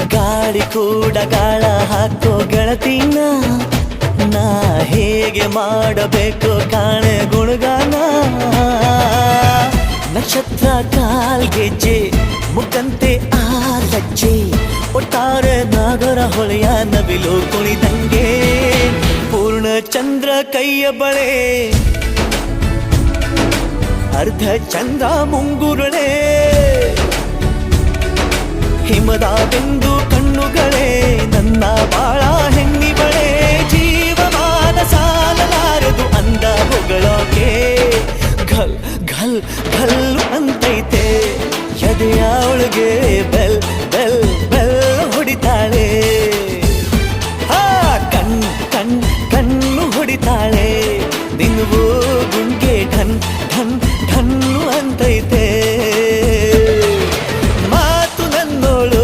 ಗಾಳಿ ಕೂಡ ಗಾಳ ಹಾಕೋ ಗೆಳತಿನ ನಾ ಹೇಗೆ ಮಾಡಬೇಕು ಕಾಣೆ ಗುಣಗಾನ ನಕ್ಷತ್ರ ಕಾಲ್ಗೆಜ್ಜೆ ಮುಖಂತೆ ಆ ಲಜ್ಜೆ ಒಟ್ಟಾರೆ ನಾಗರ ಹೊಳೆಯ ನವಿಲು ಕುಣಿದಂಗೆ ಪೂರ್ಣ ಚಂದ್ರ ಕೈಯ ಬಳೆ ಅರ್ಧ ಚಂದ್ರ ಮುಂಗುರುಳೆ ಹಿಮದ ಬಿಂದು ಕಣ್ಣುಗಳೇ